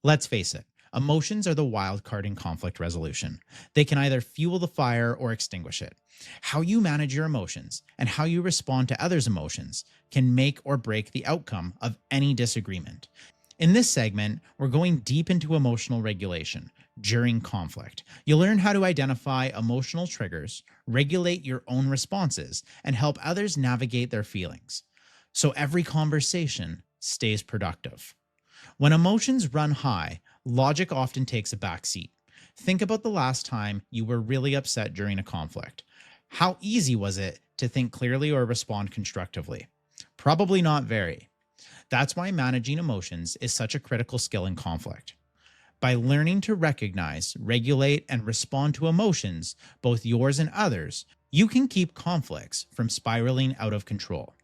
Let's face it, emotions are the wild card in conflict resolution. They can either fuel the fire or extinguish it. How you manage your emotions and how you respond to others' emotions can make or break the outcome of any disagreement. In this segment, we're going deep into emotional regulation during conflict. You'll learn how to identify emotional triggers, regulate your own responses, and help others navigate their feelings. So every conversation stays productive. When emotions run high, logic often takes a backseat. Think about the last time you were really upset during a conflict. How easy was it to think clearly or respond constructively? Probably not very. That's why managing emotions is such a critical skill in conflict. By learning to recognize, regulate, and respond to emotions, both yours and others, you can keep conflicts from spiraling out of control.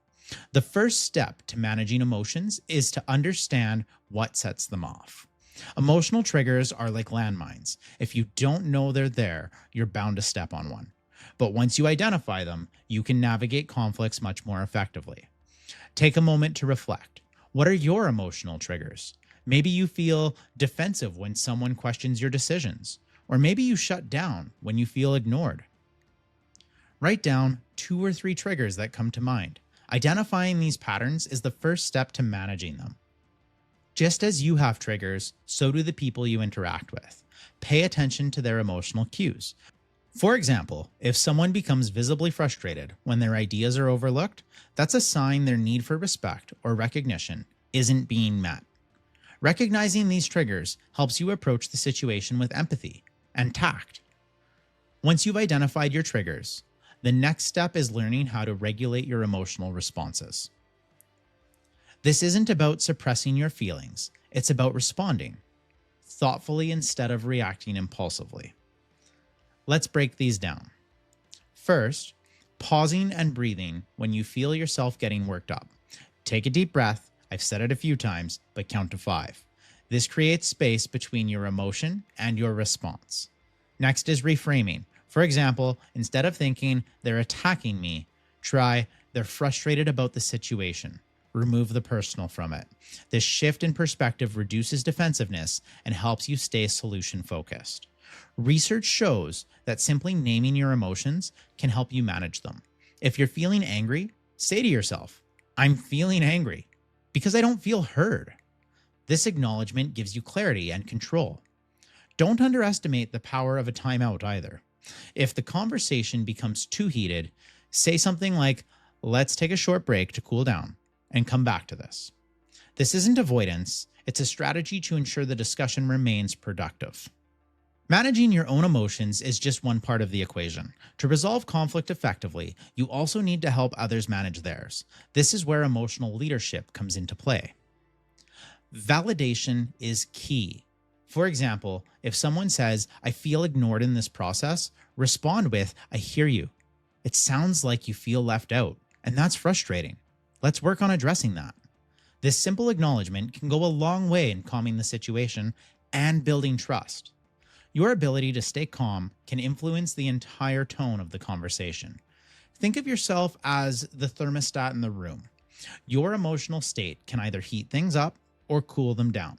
The first step to managing emotions is to understand what sets them off. Emotional triggers are like landmines. If you don't know they're there, you're bound to step on one. But once you identify them, you can navigate conflicts much more effectively. Take a moment to reflect. What are your emotional triggers? Maybe you feel defensive when someone questions your decisions, or maybe you shut down when you feel ignored. Write down 2 or 3 triggers that come to mind. Identifying these patterns is the first step to managing them. Just as you have triggers, so do the people you interact with. Pay attention to their emotional cues. For example, if someone becomes visibly frustrated when their ideas are overlooked, that's a sign their need for respect or recognition isn't being met. Recognizing these triggers helps you approach the situation with empathy and tact. Once you've identified your triggers, the next step is learning how to regulate your emotional responses. This isn't about suppressing your feelings, it's about responding thoughtfully instead of reacting impulsively. Let's break these down. First, pausing and breathing when you feel yourself getting worked up. Take a deep breath. I've said it a few times, but count to 5. This creates space between your emotion and your response. Next is reframing. For example, instead of thinking they're attacking me, try they're frustrated about the situation. Remove the personal from it. This shift in perspective reduces defensiveness and helps you stay solution focused. Research shows that simply naming your emotions can help you manage them. If you're feeling angry, say to yourself, I'm feeling angry because I don't feel heard. This acknowledgement gives you clarity and control. Don't underestimate the power of a timeout either. If the conversation becomes too heated, say something like, let's take a short break to cool down and come back to this. This isn't avoidance, it's a strategy to ensure the discussion remains productive. Managing your own emotions is just one part of the equation. To resolve conflict effectively, you also need to help others manage theirs. This is where emotional leadership comes into play. Validation is key. For example, if someone says, I feel ignored in this process, respond with, I hear you. It sounds like you feel left out, and that's frustrating. Let's work on addressing that. This simple acknowledgement can go a long way in calming the situation and building trust. Your ability to stay calm can influence the entire tone of the conversation. Think of yourself as the thermostat in the room. Your emotional state can either heat things up or cool them down.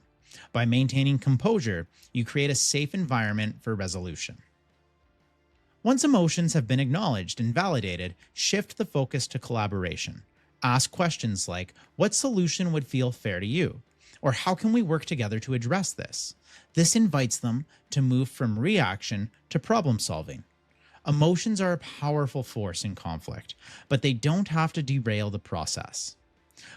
By maintaining composure, you create a safe environment for resolution. Once emotions have been acknowledged and validated, shift the focus to collaboration. Ask questions like, what solution would feel fair to you? Or how can we work together to address this? This invites them to move from reaction to problem solving. Emotions are a powerful force in conflict, but they don't have to derail the process.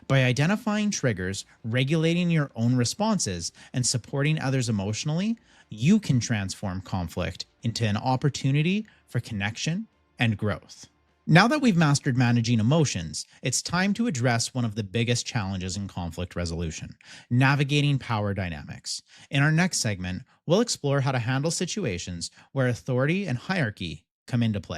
By identifying triggers, regulating your own responses, and supporting others emotionally, you can transform conflict into an opportunity for connection and growth. Now that we've mastered managing emotions, it's time to address one of the biggest challenges in conflict resolution: navigating power dynamics. In our next segment, we'll explore how to handle situations where authority and hierarchy come into play.